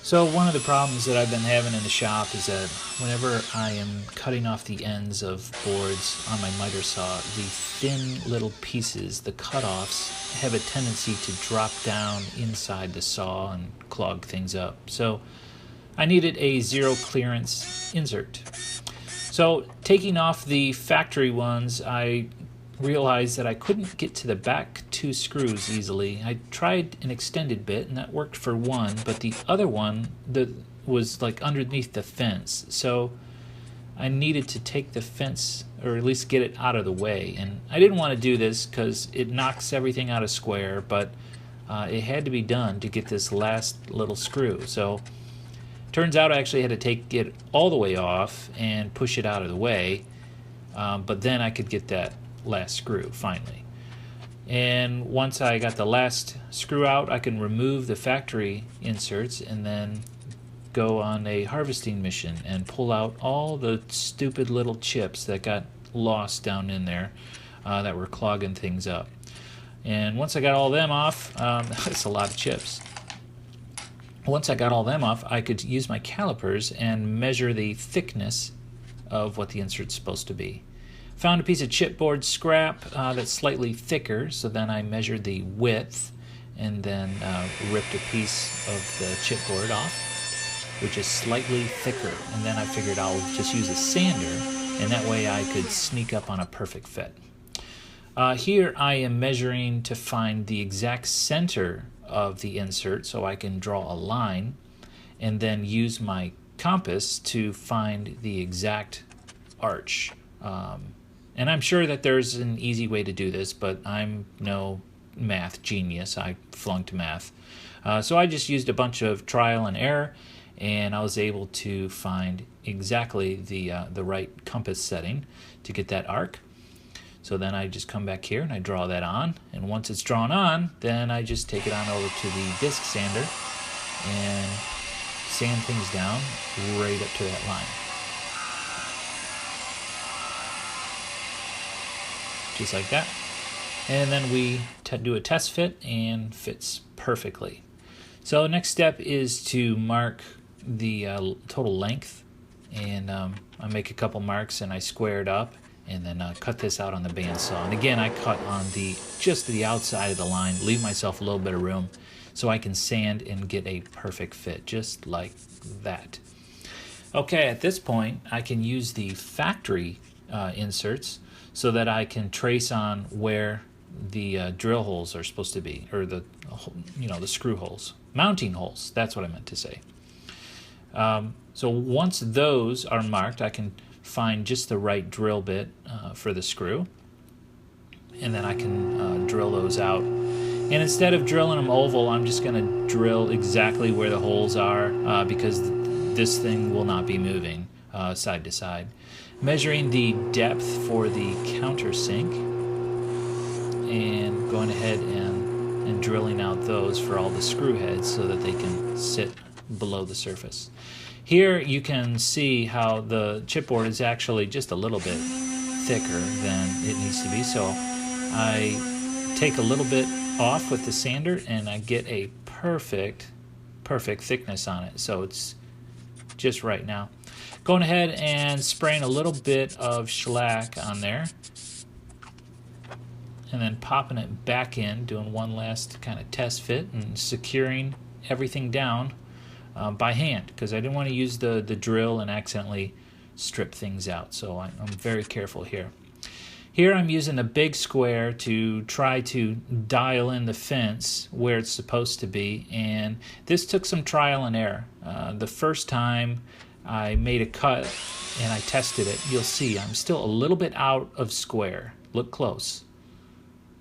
So one of the problems that I've been having in the shop is that whenever I am cutting off the ends of boards on my miter saw, the thin little pieces, the cutoffs, have a tendency to drop down inside the saw and clog things up. So I needed a zero clearance insert. So taking off the factory ones, I realized that I couldn't get to the back two screws easily. I tried an extended bit and that worked for one, but the other one that was like underneath the fence. So I needed to take the fence, or at least get it out of the way. And I didn't want to do this because it knocks everything out of square, but it had to be done to get this last little screw. So turns out I actually had to take it all the way off and push it out of the way, but then I could get that last screw finally. And once I got the last screw out, I can remove the factory inserts and then go on a harvesting mission and pull out all the stupid little chips that got lost down in there that were clogging things up. And once I got all them off, that's a lot of chips. Once I got all them off, I could use my calipers and measure the thickness of what the insert's supposed to be. Found a piece of chipboard scrap that's slightly thicker, so then I measured the width and then ripped a piece of the chipboard off, which is slightly thicker. And then I figured I'll just use a sander, and that way I could sneak up on a perfect fit. Here I am measuring to find the exact center of the insert so I can draw a line and then use my compass to find the exact arch. And I'm sure that there's an easy way to do this, but I'm no math genius. I flunked math. So I just used a bunch of trial and error, and I was able to find exactly the right compass setting to get that arc. So then I just come back here and I draw that on, and once it's drawn on, then I just take it on over to the disc sander and sand things down right up to that line. Just like that. And then we do a test fit, and fits perfectly. So next step is to mark the total length, and I make a couple marks and I square it up, and then cut this out on the bandsaw. And again, I cut on just the outside of the line, leave myself a little bit of room so I can sand and get a perfect fit, just like that. Okay, at this point, I can use the factory inserts so that I can trace on where the drill holes are supposed to be, or the screw holes, mounting holes. That's what I meant to say. So once those are marked, I can find just the right drill bit for the screw, and then I can drill those out. And instead of drilling them oval, I'm just going to drill exactly where the holes are because this thing will not be moving side to side. Measuring the depth for the countersink and going ahead and drilling out those for all the screw heads so that they can sit below the surface. Here you can see how the chipboard is actually just a little bit thicker than it needs to be, so I take a little bit off with the sander and I get a perfect thickness on it, so it's just right now. Going ahead and spraying a little bit of shellac on there and then popping it back in, doing one last kind of test fit and securing everything down by hand, because I didn't want to use the drill and accidentally strip things out, so I'm very careful here. Here I'm using a big square to try to dial in the fence where it's supposed to be, and this took some trial and error. The first time I made a cut and I tested it, you'll see I'm still a little bit out of square. Look close.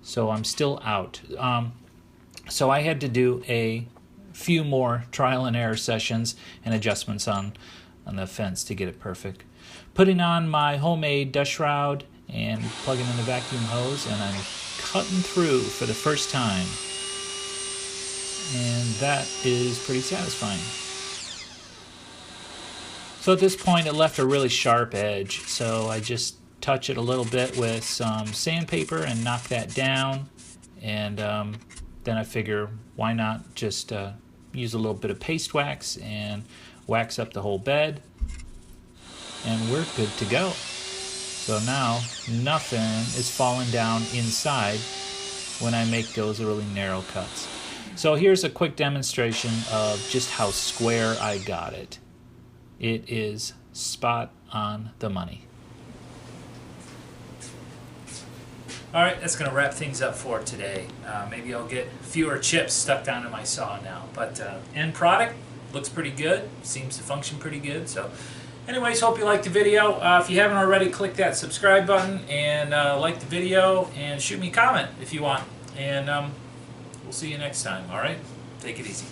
So I'm still out. So I had to do a few more trial and error sessions and adjustments on the fence to get it perfect. Putting on my homemade dust shroud and plugging in the vacuum hose, and I'm cutting through for the first time, and that is pretty satisfying. So at this point it left a really sharp edge, so I just touch it a little bit with some sandpaper and knock that down, and then I figure why not just use a little bit of paste wax and wax up the whole bed, and we're good to go. So now nothing is falling down inside when I make those really narrow cuts. So here's a quick demonstration of just how square I got it. It is spot on the money. Alright, that's going to wrap things up for today. Maybe I'll get fewer chips stuck down in my saw now. But end product looks pretty good. Seems to function pretty good. So anyways, hope you liked the video. If you haven't already, click that subscribe button and like the video and shoot me a comment if you want. And we'll see you next time. Alright? Take it easy.